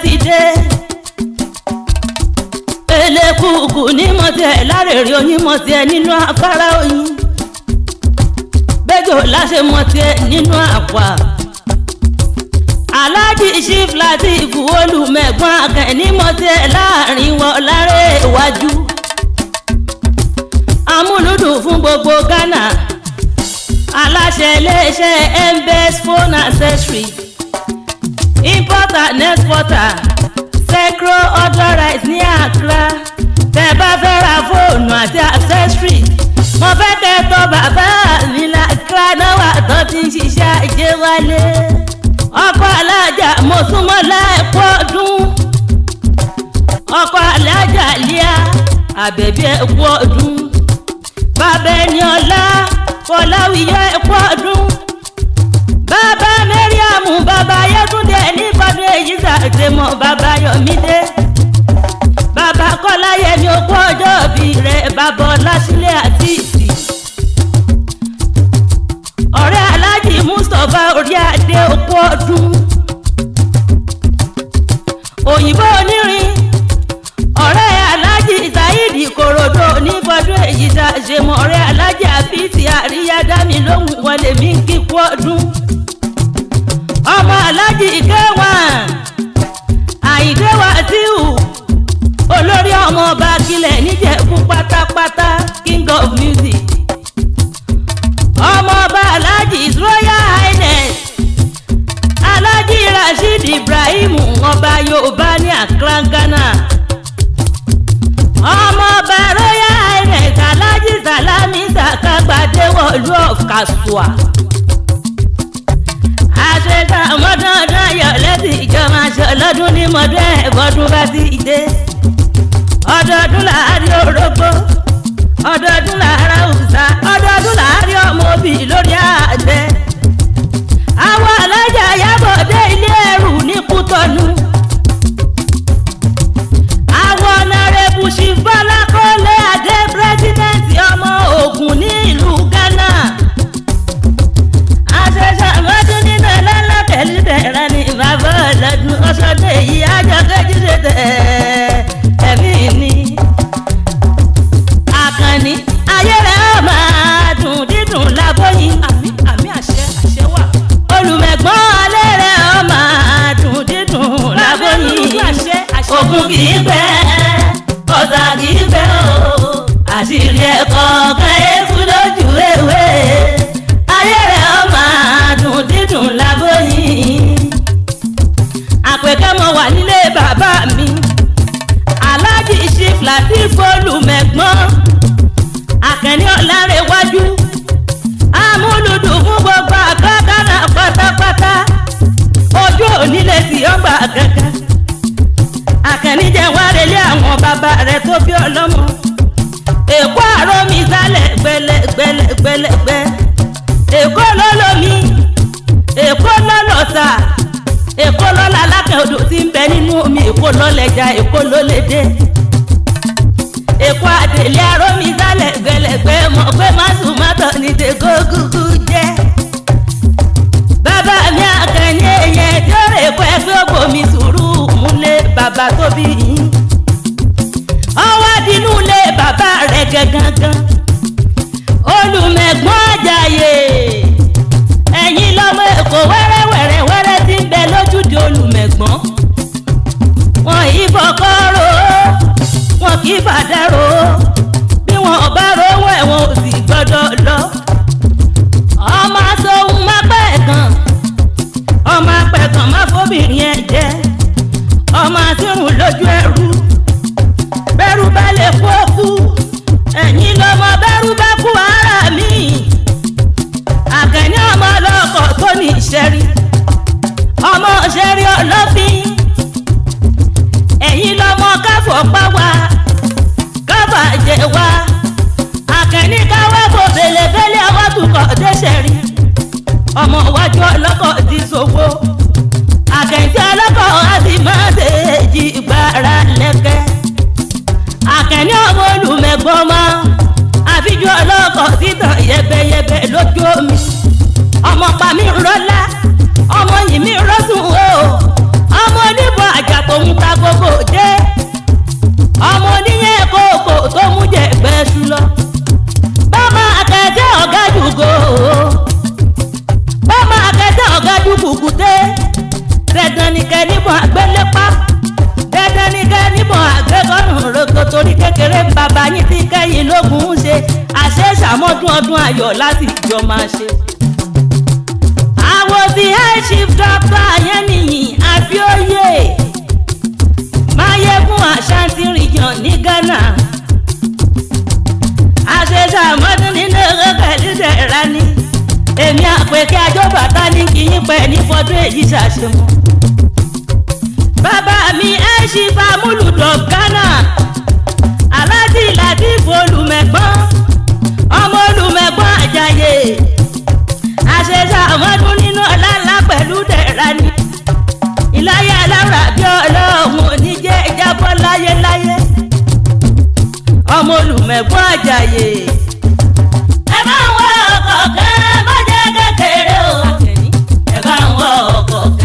ti dé elekuku ní mọ̀tẹ́ lárèrè oyin mọ̀tẹ́ nínú afárá oyin bẹ́jọ́ láṣẹ mọ̀tẹ́ nínú àpá Aláàjì Chief Lateef Olùmẹ̀gbọ́n Àkànní mọ̀tẹ́ láàrin wọn láré iwájú amúlùdùn fún gbogbo Ghana aláṣẹ iléeṣẹ́ mbs phone accessory importer and exporter Secro authorized ní Accra tẹ́ bá fẹ́ ra fóònù àti accessory mo fẹ́ kẹ́ tọ́ bàbá mi l'Accra náà wà tó ti ń ṣiṣẹ́ ajé wálé ọkọ̀ alájà mo súnmọ́ láìpọ̀ ọdún ọkọ̀ alájà líà àbẹ̀bí ẹ̀kú ọdún bàbá ẹni ọlá Fọláwíyọ ẹ̀kú ọdún bàbá Mẹ́ríàmù bàbá Yẹ́túndé nífọdún èyí sàtẹ̀mọ́ bàbá Yọ̀mídé bàbá Kọ́láyẹmí okú ọjọ́ òbí rẹ̀ bàbá Ọlásílẹ̀ àti ìsì ọ̀rẹ́ Aláàjì Mustapha orí adé okú ọdún òyìnbó onírin ọ̀rẹ́ Aláàjì Saheed Ìkòròdú nífọdún èyí sàṣemọ́ ọ̀rẹ́ Aláàjì Àfíìsì Àríyá dámi lóhùn wọlé mi kíkú ọdún ọmọ Aláàjì K1 Àyìndé Wàsíù olórí ọmọ ọba kílẹ̀ níjẹ̀bú pátápátá king of music ọmọ ọba Aláàjì Royal Highness Aláàjì Rasheed Ibrahim ọba Yorùbá ní Accra Ghana ọmọ ọba Royal Highness Aláàjì Salami Sakagbade wọ̀lú of Kasua àṣẹta ọmọdún ayọ̀ lẹ́sìn ìjọba aṣọ lọ́dún ní mọ́dún ẹ̀bọ́dún bá ti dé ọdọọdún láàárín orógbó ọdọọdún láàárín òòṣà ọdọọdún láàárín ọmọ òbí lórí àtẹ àwọn alájà Yábọ̀dé ilé ẹrù ní Kútọ́nù àwọn ọ̀nàrẹ́bù Ṣìfọ́lá Kọ́lé Adé pírẹ́sídẹ́ǹtì ọmọ Ògùn ní ìlú Ghana àṣẹṣẹ àmọ́dún nínú ẹlẹ́lọ́tẹ̀lẹ́tẹ̀rẹ́ ní bàbá ọ̀lọ́dún ọ̀ṣọ́dún èyí àjọkẹ́jì tẹ̀ ẹ̀mí ni Àkànní ayé rẹ̀ ó máa dùn dídùn lábóyin àmì àṣẹ wà Olùmẹ̀gbọ́n alẹ́ rẹ̀ ó máa dùn dídùn lábóyin ògùn kì í pẹ́ ọ̀sà kì í pẹ́ o àṣírí ẹ̀kọ́ kan èéfù lójú ewé ayé rẹ̀ ó máa dùn dídùn lábóyin àpèkẹ́ mo wà nílé bàbá mi Aláàjì Chief Lateef Olùmẹ̀gbọ́n Àkànní ọ̀làrẹ̀wájú amúlùdùn fún gbogbo Accra Ghana pátápátá ojú onílé tí ó gbà gẹ́gẹ́ Àkànní jẹ́ wárelé àwọn bàbá rẹ̀ tó bí ọlọ́mọ Èkó àrómi sálẹ̀ gbẹlẹgbẹlẹgbẹlẹgbẹ Èkó lọ́lọ́mí Èkó lọ́lọ́sà Èkó lọ́la alákẹ́ odò tí ń bẹ nínú omi Èkó lọ́lẹ́ja Èkó lólédè Èkó àdèlé àrómi sálẹ̀ gbẹlẹgbẹ mọ̀ pé másùmátọ̀ ní tèkókùkù jẹ́ bàbá mi Àkànní èèyàn tí ó rè kọ́ ẹgbẹ́ ògbómi sùúrù múlé bàbá tó bí yín ọwọ́ dínú lé bàbá rẹ̀ gẹ́gẹ́gán Olùmẹ̀gbọ́n Àjàyè ẹ̀yin lọ́mọ Èkó wẹ́rẹ́wẹ́rẹ́wẹ́rẹ́ tí ń bẹ lójúde Olùmẹ̀gbọ́n wọn yìí fọkọ́ ro wọn kì í fàdá ro bí wọn bá ro wọn ẹ̀wọ̀n ò sì gbọ́dọ̀ lọ ọmọ aṣòhun má pẹ́ kan ọmọ apẹ̀kan má fóbìnrin ẹ̀ jẹ́ ọmọ àtìrùn lójú ẹrú bẹ́rù bá lè kú òkú ẹ̀yin lọ́mọ bẹ́rù bá kú ara mi Àkànní ọmọ ọlọ́kọ̀ tó ní ìṣẹ́rí ọmọ ìṣẹ́rí ọlọ́fin ẹ̀yin lọ́mọ káfọ̀ pa wá káfà jẹ wá Àkànní káwé kò bèlèbélé ọwọ́ tukọ̀ déṣẹ̀rí ọmọ iwájú ọlọ́kọ̀ ti ṣòwò Àkànní ọlọ́kọ̀ á sì máa ṣe èjì gbára lẹ́kẹ́ Àkànní ọmọ Olùmẹ̀gbọ́n mọ́ àfijù ọlọ́kọ̀ títàn yẹbẹyẹbẹ lójú omi ọmọ pa mi rọ́lá ọmọ yìí mi rọ́sùn o ọmọ oníbọn àjàpọ̀ tòun ta gbogbo dé ọmọ oníyẹn kókò tó mú jẹ gbẹ̀sù lọ bọ́mọ akẹ́tẹ́ ọ̀gá jùgò bọ́mọ akẹ́tẹ́ ọ̀gá jùkùkùté dandan ni kẹ́ níbọn àgbélépa dandan ni kẹ́ níbọn àgbégọ́nù rògbò torí kékeré bàbá yín tí kẹ́yìn lógún ń ṣe àṣẹ ṣàmọ́dún ọdún ayọ̀ láti jọ máa ṣe. àwọn bíi high chief doctor Ayẹ́nìyí Abíóyè Máyégún Ashanti region ní Ghana àṣẹ ṣàmọ́dún nínú ẹ̀rọ ní èmi àpèkẹ́ àjọbàtà ní kí yín pẹ́ ní fọdún èyí ṣàṣemọ́. bàbá mi ẹ̀ ṣì fa múlùdọ̀ Ghana Aláàjì Lateef Olùmẹ̀gbọ́n ọmọ Olùmẹ̀gbọ́n Àjàyè àṣẹṣà ọmọdún nínú ọ̀làlá pẹ̀lú dẹ̀ra ni ìláyà alára bí ọlọ́run oníjẹ́ ìjábọ̀ láyéláyé ọmọ Olùmẹ̀gbọ́n Àjàyè. ẹ bá ń wọ ọkọ̀ kan bá jẹ́ kékeré o ẹ bá ń wọ ọkọ̀ kan.